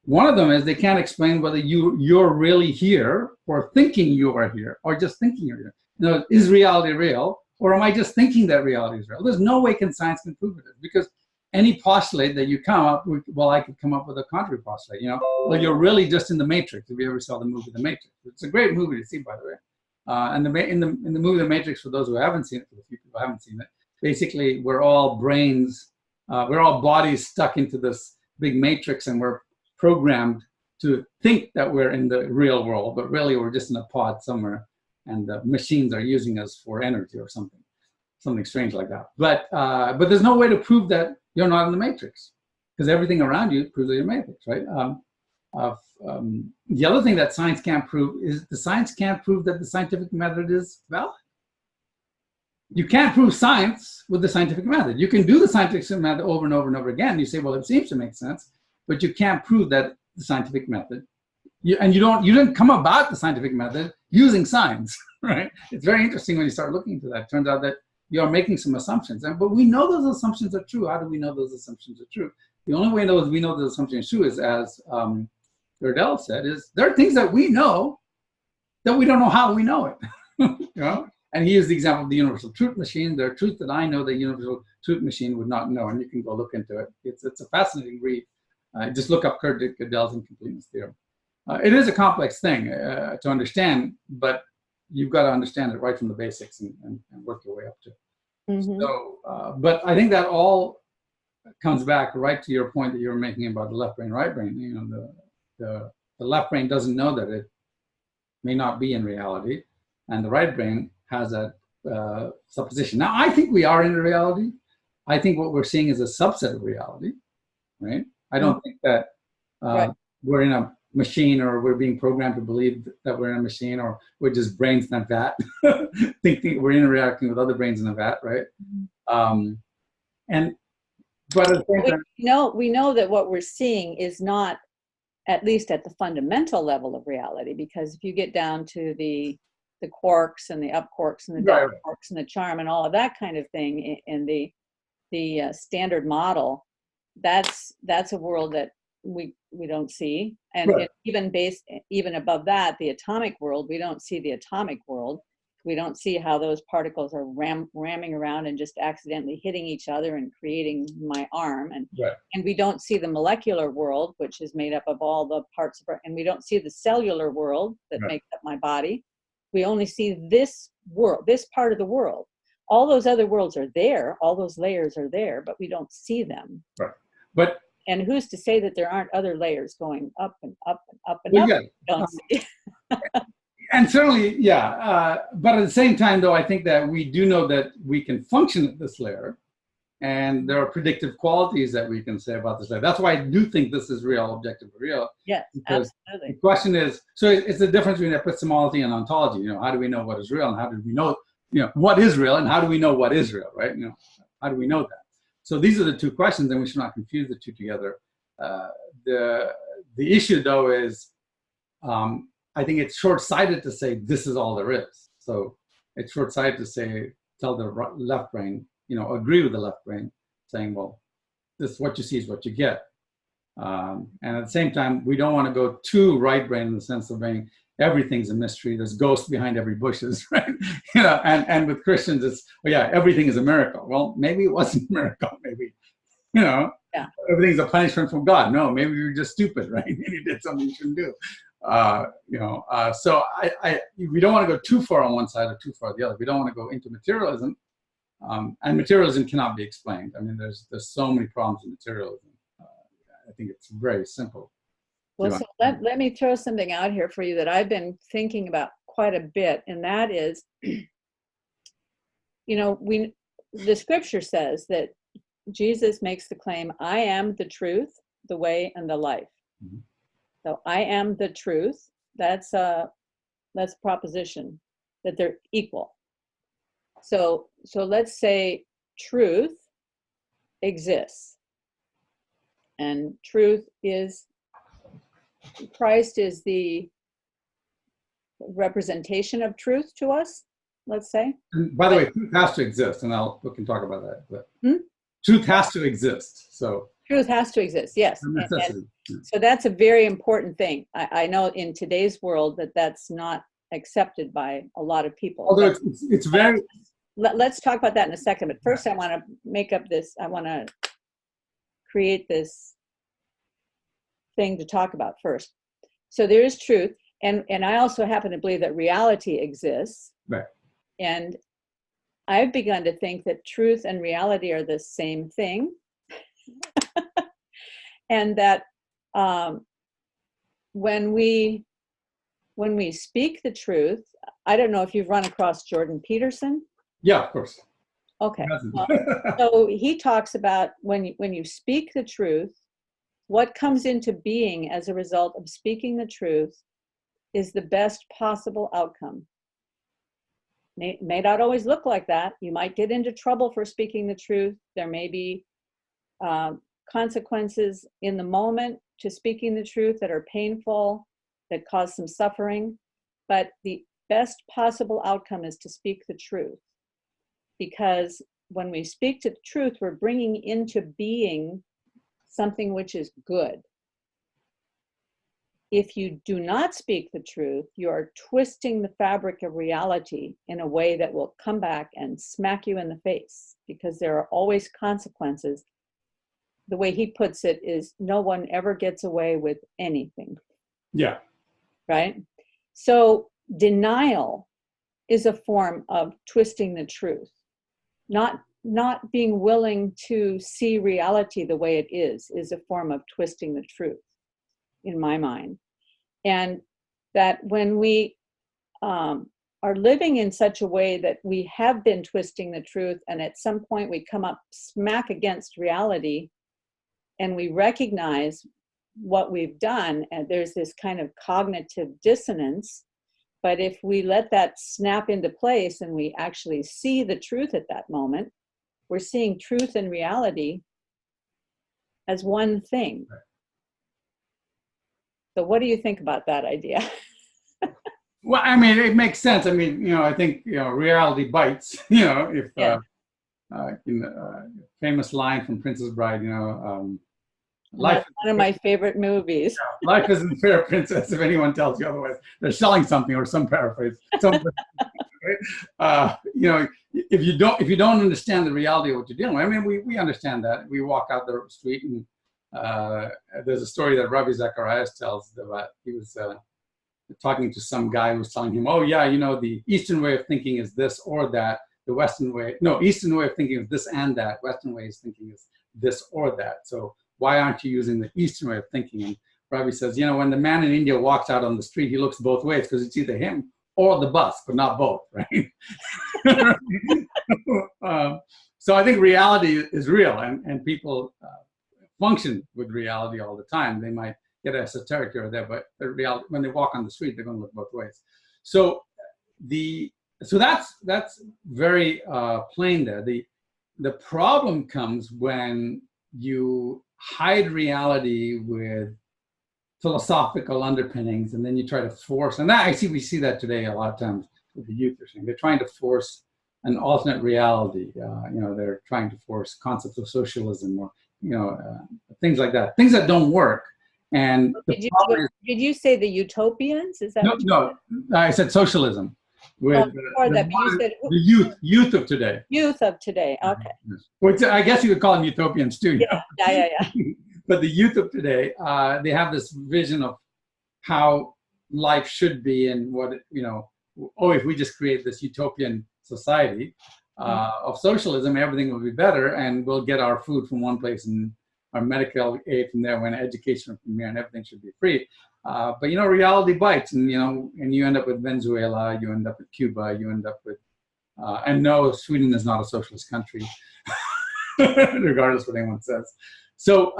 One of them is they can't explain whether you're really here or thinking you are here or just thinking you're here. You know, is reality real, or am I just thinking that reality is real? There's no way science can prove it, because any postulate that you come up with, well, I could come up with a contrary postulate. You know, well, you're really just in the Matrix. If you ever saw the movie The Matrix, it's a great movie to see, by the way. And in the movie The Matrix, for those who haven't seen it, for the few people who haven't seen it, basically we're all brains, we're all bodies stuck into this big matrix, and we're programmed to think that we're in the real world, but really we're just in a pod somewhere, and the machines are using us for energy or something strange like that. But there's no way to prove that you're not in the matrix, because everything around you proves that you're in the matrix, right? The other thing that science can't prove is science can't prove that the scientific method is valid. you can't prove science with the scientific method. You can do the scientific method over and over and over again. You say, well, it seems to make sense, but you can't prove that the scientific method. You didn't come about the scientific method using science, right? It's very interesting when you start looking into that. It turns out that you are making some assumptions, but we know those assumptions are true. How do we know those assumptions are true? The only way we know those assumptions are true is, as Gerdell said, is there are things that we know that we don't know how we know it. You know? And he used the example of the universal truth machine. There are truths that I know the universal truth machine would not know, and you can go look into it. It's a fascinating read. Just look up Gerdell's incompleteness theorem. It is a complex thing to understand, but you've got to understand it right from the basics and work your way up to it. Mm-hmm. So, but I think that all comes back right to your point that you were making about the left brain, right brain. You know, the left brain doesn't know that it may not be in reality, and the right brain has that supposition. Now, I think we are in reality. I think what we're seeing is a subset of reality, right? I don't think that we're in a machine, or we're being programmed to believe that we're in a machine, or we're just brains in a vat, thinking we're interacting with other brains in a vat, right? But at the same time, we know that what we're seeing is not, at least at the fundamental level of reality, because if you get down to the quarks and the up quarks and the down quarks and the charm and all of that kind of thing in the standard model, that's a world that we don't see. And even above that, the atomic world, we don't see the atomic world. We don't see how those particles are ramming around and just accidentally hitting each other and creating my arm. And we don't see the molecular world, which is made up of all the parts of and we don't see the cellular world that makes up my body. We only see this world, this part of the world. All those other worlds are there. All those layers are there, but we don't see them. And who's to say that there aren't other layers going up and up and up and up? Yeah. Don't see. And certainly, but at the same time, though, I think that we do know that we can function at this layer, and there are predictive qualities that we can say about this layer. That's why I do think this is real, objective, real. Yes, absolutely. The question is, so it's the difference between epistemology and ontology. You know, how do we know what is real, and how do we know, what is real, and how do we know what is real, right? How do we know that? So these are the two questions, and we should not confuse the two together. The issue, though, is I think it's short-sighted to say this is all there is. So it's short-sighted to tell the left brain, agree with the left brain, saying, well, this what you see is what you get. And at the same time, we don't want to go too right brain in the sense of saying everything's a mystery. There's ghosts behind every bushes, right? And with Christians, it's, everything is a miracle. Well, maybe it wasn't a miracle. Maybe, everything's a punishment from God. No, maybe you're just stupid, right? Maybe you did something you shouldn't do. So we don't want to go too far on one side or too far on the other. We don't want to go into materialism, and materialism cannot be explained. I mean, there's so many problems with materialism. I think it's very simple. Well, so let me throw something out here for you that I've been thinking about quite a bit, and that is, the scripture says that Jesus makes the claim, I am the truth, the way, and the life. Mm-hmm. So I am the truth. That's proposition, that they're equal. So let's say truth exists, and truth is, Christ is the representation of truth to us, let's say. And by the way, truth has to exist, and we can talk about that. But truth has to exist. So truth has to exist, yes. And so that's a very important thing. I know in today's world that's not accepted by a lot of people. Although it's very... Let's talk about that in a second. But first I want to create this thing to talk about first. So there is truth. And I also happen to believe that reality exists. Right. And I've begun to think that truth and reality are the same thing. And that when we speak the truth, I don't know if you've run across Jordan Peterson. Yeah, of course. Okay. So he talks about when you speak the truth, what comes into being as a result of speaking the truth is the best possible outcome. may not always look like that. You might get into trouble for speaking the truth. There may be consequences in the moment to speaking the truth that are painful, that cause some suffering. But the best possible outcome is to speak the truth. Because when we speak to the truth, we're bringing into being something which is good. If you do not speak the truth, you are twisting the fabric of reality in a way that will come back and smack you in the face, because there are always consequences. The way he puts it is, no one ever gets away with anything. Yeah. Right? So denial is a form of twisting the truth. Not being willing to see reality the way it is a form of twisting the truth, in my mind. And that when we are living in such a way that we have been twisting the truth, and at some point we come up smack against reality, and we recognize what we've done, and there's this kind of cognitive dissonance. But if we let that snap into place and we actually see the truth at that moment, we're seeing truth and reality as one thing. Right. So what do you think about that idea? Well, I mean, it makes sense. I mean, I think, reality bites, if, yeah. Famous line from Princess Bride, life. That's one of my favorite movies. Life isn't fair, princess, if anyone tells you otherwise. They're selling something, or some paraphrase. Right? If you don't understand the reality of what you're dealing with, I mean, we understand that. We walk out the street, and there's a story that Ravi Zacharias tells about, he was talking to some guy who was telling him, oh yeah, the Eastern way of thinking is this or that. The Western way, Eastern way of thinking is this and that. Western way of thinking is this or that. So why aren't you using the Eastern way of thinking? And Ravi says, when the man in India walks out on the street, he looks both ways, because it's either him or the bus, but not both, right? So I think reality is real, and people function with reality all the time. They might get esoteric here or there, but the reality, when they walk on the street, they're going to look both ways. So that's very plain there. The problem comes when you hide reality with philosophical underpinnings, and then you try to force, and we see that today a lot of times with the youth. They're trying to force an alternate reality. They're trying to force concepts of socialism, or things like that, things that don't work. And did you say the utopians? Is that no? I said socialism. With the youth of today. Youth of today, okay. Which I guess you would call them utopians too. Yeah. But the youth of today, they have this vision of how life should be, and what, if we just create this utopian society of socialism, everything will be better, and we'll get our food from one place and our medical aid from there, when education from here, and everything should be free. But reality bites, and you end up with Venezuela, you end up with Cuba, you end up with, and no, Sweden is not a socialist country, regardless of what anyone says. So,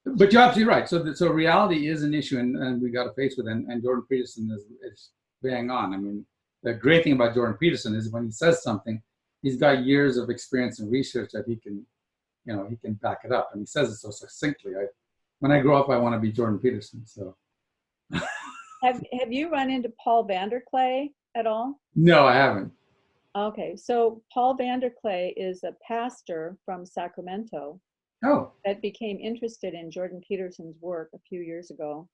but you're absolutely right. So reality is an issue, and we got to face with it. And Jordan Peterson is bang on. I mean, the great thing about Jordan Peterson is when he says something, he's got years of experience and research that he can back it up, and he says it so succinctly. When I grow up, I want to be Jordan Peterson. So. Have you run into Paul Vanderklay at all? No, I haven't. Okay, so Paul Vanderklay is a pastor from Sacramento. Oh. That became interested in Jordan Peterson's work a few years ago.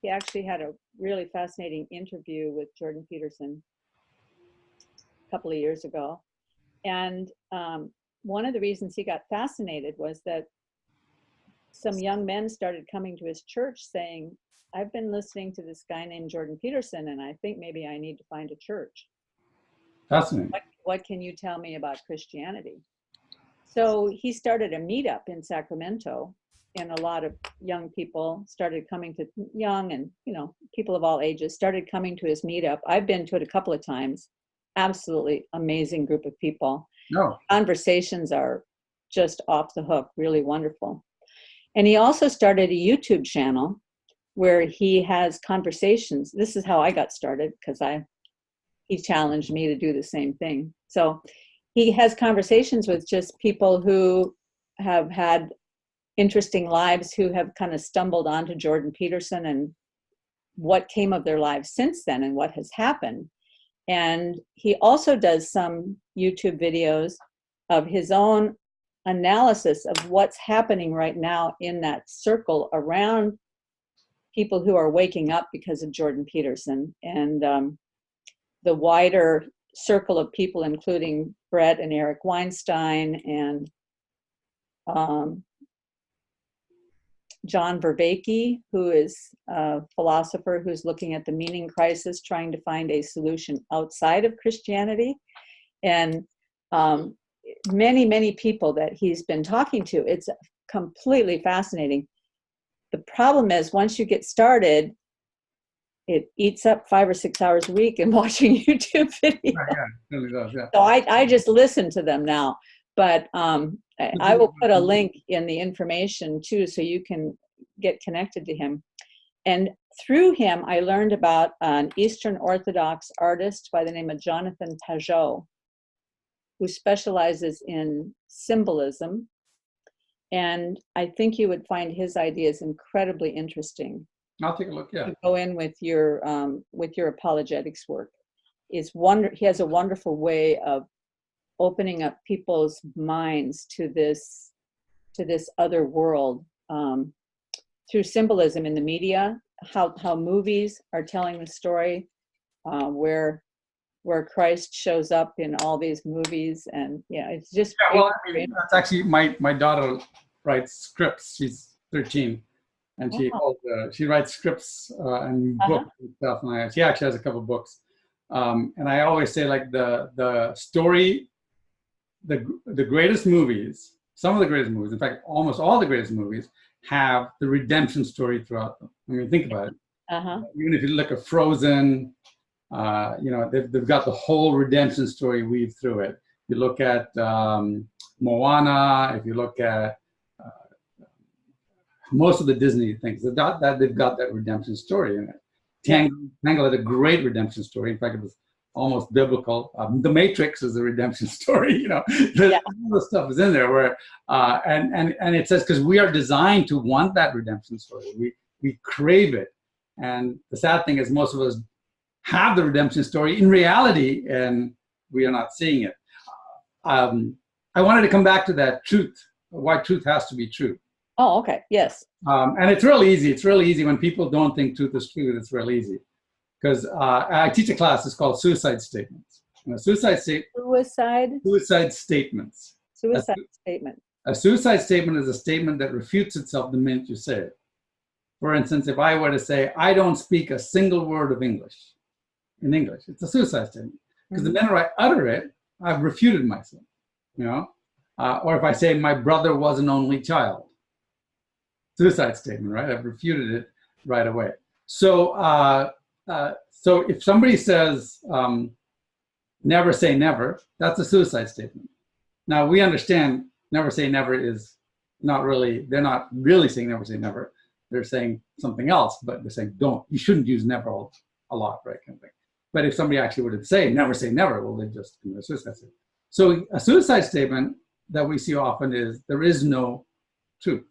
He actually had a really fascinating interview with Jordan Peterson a couple of years ago. And one of the reasons he got fascinated was that some young men started coming to his church saying, I've been listening to this guy named Jordan Peterson, and I think maybe I need to find a church. Fascinating. What can you tell me about Christianity? So he started a meetup in Sacramento, and a lot of young people started coming to, young and people of all ages started coming to his meetup. I've been to it a couple of times. Absolutely amazing group of people. No. Conversations are just off the hook, really wonderful. And he also started a YouTube channel where he has conversations. This is how I got started, because he challenged me to do the same thing. So he has conversations with just people who have had interesting lives, who have kind of stumbled onto Jordan Peterson and what came of their lives since then and what has happened. And he also does some YouTube videos of his own analysis of what's happening right now in that circle around people who are waking up because of Jordan Peterson, and the wider circle of people, including Brett and Eric Weinstein and John Vervaeke, who is a philosopher who's looking at the meaning crisis, trying to find a solution outside of Christianity, and many, many people that he's been talking to. It's completely fascinating. The problem is, once you get started, it eats up 5 or 6 hours a week in watching YouTube videos. Yeah, it really does, yeah. So I just listen to them now. But I will put a link in the information too, so you can get connected to him. And through him, I learned about an Eastern Orthodox artist by the name of Jonathan Pajot, who specializes in symbolism. And I think you would find his ideas incredibly interesting. I'll take a look, yeah. To go in with your apologetics work. He has a wonderful way of opening up people's minds to this other world through symbolism in the media, how movies are telling the story, where Christ shows up in all these movies, and yeah, it's just. Yeah, well, I mean, that's actually my daughter writes scripts. She's 13, and she writes scripts and books and stuff. And she actually has a couple books, and I always say, like, the story. The greatest movies, some of the greatest movies, in fact, almost all the greatest movies, have the redemption story throughout them. I mean, think about it. Even if you look at Frozen, they've got the whole redemption story weaved through it. You look at Moana, if you look at most of the Disney things, they've got that redemption story in it. Tangled had a great redemption story. In fact, it was almost biblical. The Matrix is a redemption story. All the stuff is in there where and it says, because we are designed to want that redemption story. We crave it. And the sad thing is, most of us have the redemption story in reality, and we are not seeing it. I wanted to come back to that truth, why truth has to be true. Oh, okay. Yes. And it's really easy. It's really easy when people don't think truth is true. It's really easy. Because I teach a class, it's called suicide statements. Suicide statements. Suicide statement. A suicide statement is a statement that refutes itself the minute you say it. For instance, if I were to say, I don't speak a single word of English, it's a suicide statement. Because the minute I utter it, I've refuted myself. Or if I say, my brother was an only child, suicide statement, right? I've refuted it right away. So if somebody says, never say never, that's a suicide statement. Now, we understand never say never is not really, they're not really saying never say never. They're saying something else, but they're saying you shouldn't use never a lot, right? Kind of thing. But if somebody actually were to say never, well, they just commit a suicide statement. So a suicide statement that we see often is, there is no truth.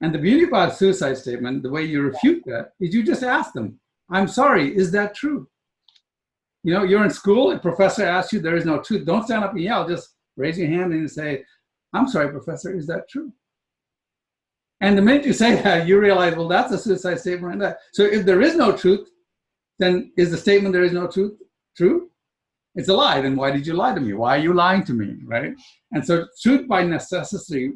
And the beauty about a suicide statement, the way you refute that, is you just ask them, I'm sorry, is that true? You're in school, a professor asks you, there is no truth. Don't stand up and yell, just raise your hand and say, I'm sorry, professor, is that true? And the minute you say that, you realize, well, that's a suicide statement right there. So if there is no truth, then is the statement there is no truth true? It's a lie. Then why did you lie to me? Why are you lying to me, right? And so truth by necessity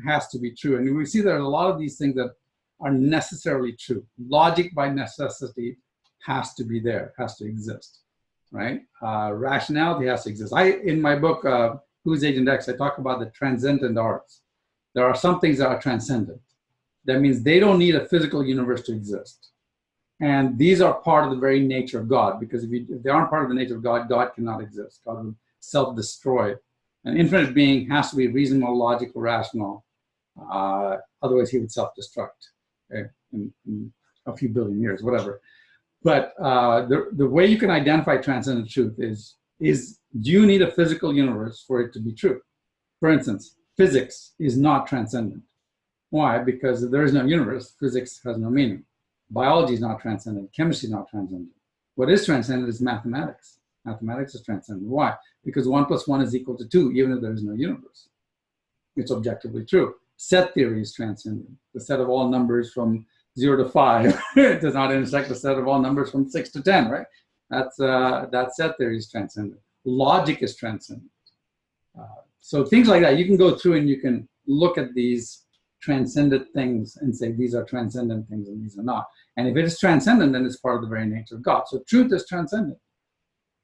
has to be true. And we see there are a lot of these things that are necessarily true. Logic by necessity has to be there, has to exist, right? Rationality has to exist. In my book, Who's Agent X, I talk about the transcendent arts. There are some things that are transcendent. That means they don't need a physical universe to exist. And these are part of the very nature of God, because if they aren't part of the nature of God, God cannot exist. God would self-destroy. An infinite being has to be reasonable, logical, rational. Otherwise, he would self-destruct in a few billion years, whatever. But the way you can identify transcendent truth is do you need a physical universe for it to be true? For instance, physics is not transcendent. Why? Because if there is no universe, physics has no meaning. Biology is not transcendent. Chemistry is not transcendent. What is transcendent is mathematics. Mathematics is transcendent. Why? Because 1 + 1 is equal to 2, even if there is no universe. It's objectively true. Set theory is transcendent. The set of all numbers from 0 to 5 does not intersect the set of all numbers from 6 to 10, right? That set theory is transcendent. Logic is transcendent. So things like that, you can go through and you can look at these transcendent things and say these are transcendent things and these are not. And if it is transcendent, then it's part of the very nature of God. So truth is transcendent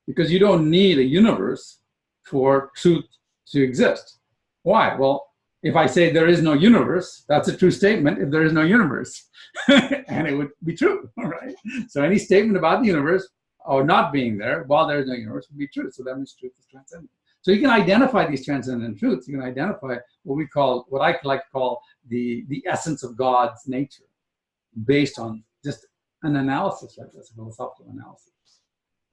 because you don't need a universe for truth to exist. Why? Well, if I say there is no universe, that's a true statement if there is no universe. And it would be true, right? So any statement about the universe or not being there while there is no universe would be true. So that means truth is transcendent. So you can identify these transcendent truths. You can identify what I like to call the essence of God's nature based on just an analysis like this, a philosophical analysis.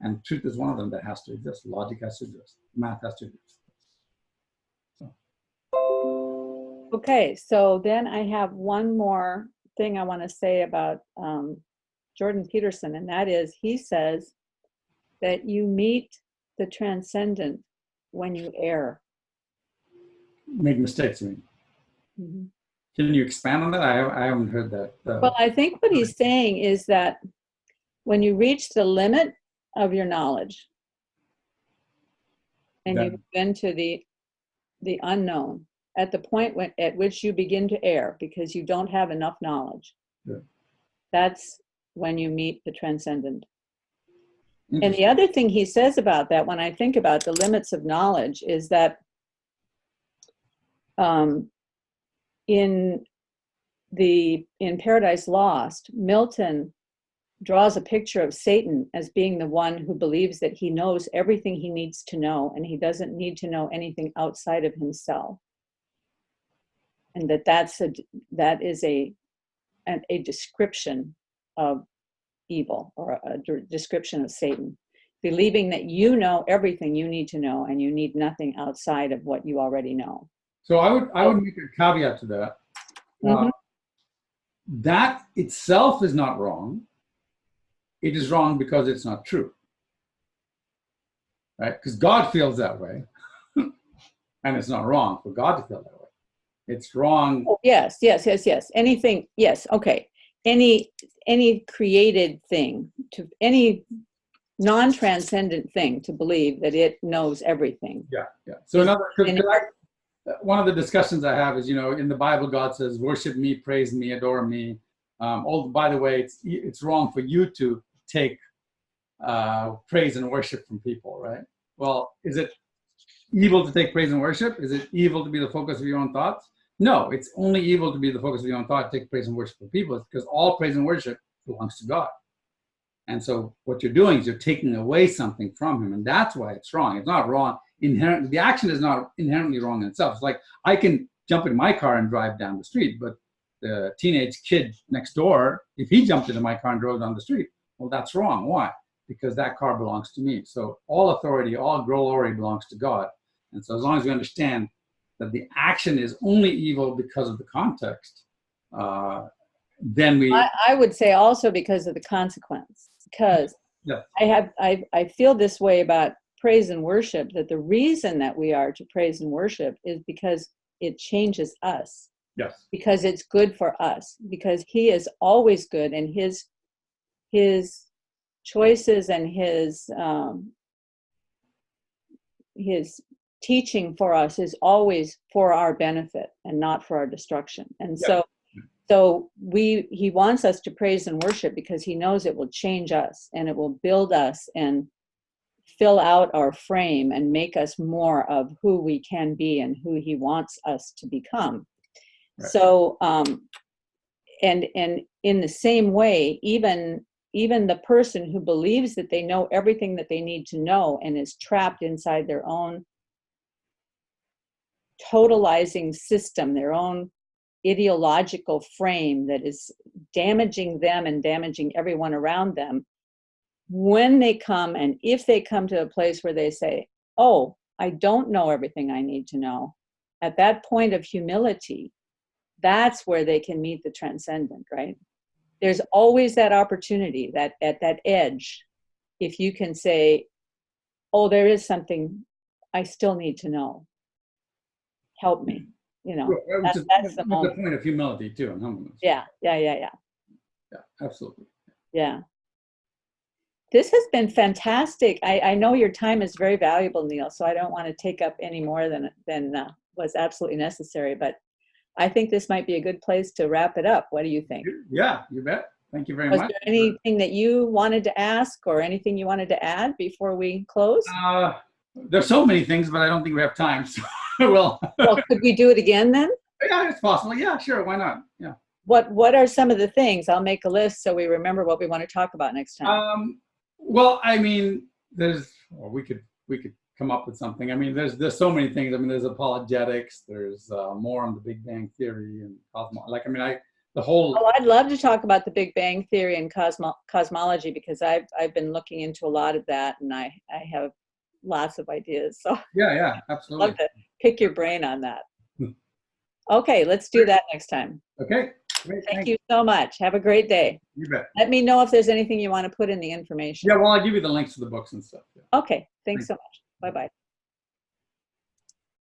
And truth is one of them that has to exist. Logic has to exist. Math has to exist. So. Okay, so then I have one more thing I want to say about Jordan Peterson, and that is he says that you meet the transcendent when you err. Make mistakes, you mean? Mm-hmm. Can you expand on that? I haven't heard that. Well, I think what he's saying is that when you reach the limit of your knowledge and you move into the unknown, at the point at which you begin to err because you don't have enough knowledge, that's when you meet the transcendent. And the other thing he says about that, when I think about the limits of knowledge, is that in Paradise Lost, Milton draws a picture of Satan as being the one who believes that he knows everything he needs to know and he doesn't need to know anything outside of himself. And that is a description of evil, or a description of Satan, believing that you know everything you need to know and you need nothing outside of what you already know. So I would make a caveat to that. That itself is not wrong. It is wrong because it's not true, right? Because God feels that way, and it's not wrong for God to feel that way. It's wrong. Oh, yes. Anything, yes, okay. Any created thing, to any non-transcendent thing, to believe that it knows everything. Yeah. So one of the discussions I have is, in the Bible, God says, worship me, praise me, adore me. By the way, it's wrong for you to take praise and worship from people, right? Well, is it evil to take praise and worship? Is it evil to be the focus of your own thoughts? No, it's only evil to be the focus of your own thought, take praise and worship from people, because all praise and worship belongs to God. And so what you're doing is you're taking away something from him, and that's why it's wrong. It's not wrong inherently. The action is not inherently wrong in itself. It's like I can jump in my car and drive down the street, but the teenage kid next door, if he jumped into my car and drove down the street, well, that's wrong. Why? Because that car belongs to me. So all authority, all glory belongs to God. And so as long as we understand that the action is only evil because of the context, then we... I would say also because of the consequence. Because I feel this way about praise and worship, that the reason that we are to praise and worship is because it changes us. Yes. Because it's good for us. Because he is always good, and his choices and his teaching for us is always for our benefit and not for our destruction. And so he wants us to praise and worship because he knows it will change us and it will build us and fill out our frame and make us more of who we can be and who he wants us to become. Right. So, and in the same way, even the person who believes that they know everything that they need to know and is trapped inside their own totalizing system, their own ideological frame that is damaging them and damaging everyone around them, when they come, and if they come to a place where they say, oh, I don't know everything I need to know, at that point of humility, that's where they can meet the transcendent, right? There's always that opportunity, that at that edge, if you can say, oh, there is something I still need to know. Help me, you know. Which That's the the moment. point of humility too, and humbleness. Yeah. Yeah, absolutely. Yeah. This has been fantastic. I know your time is very valuable, Neil, so I don't want to take up any more than was absolutely necessary, but I think this might be a good place to wrap it up. What do you think? Yeah, you bet. Thank you very Was much. there anything that you wanted to ask or anything you wanted to add before we close? There's so many things, but I don't think we have time. So, well, could we do it again then? Yeah, it's possible. Yeah, sure. Why not? Yeah. What are some of the things? I'll make a list so we remember what we want to talk about next time. Well, I mean, we could come up with something. I mean, there's so many things. I mean, there's apologetics. There's more on the Big Bang Theory and the whole. Oh, I'd love to talk about the Big Bang Theory and cosmology, because I've been looking into a lot of that, and I have lots of ideas. So yeah, absolutely. I'd love to pick your brain on that. Okay, let's do that next time. Okay. Great, Thank you so much. Have a great day. You bet. Let me know if there's anything you want to put in the information. Yeah, well, I'll give you the links to the books and stuff. Yeah. Okay, thanks so much. Bye-bye.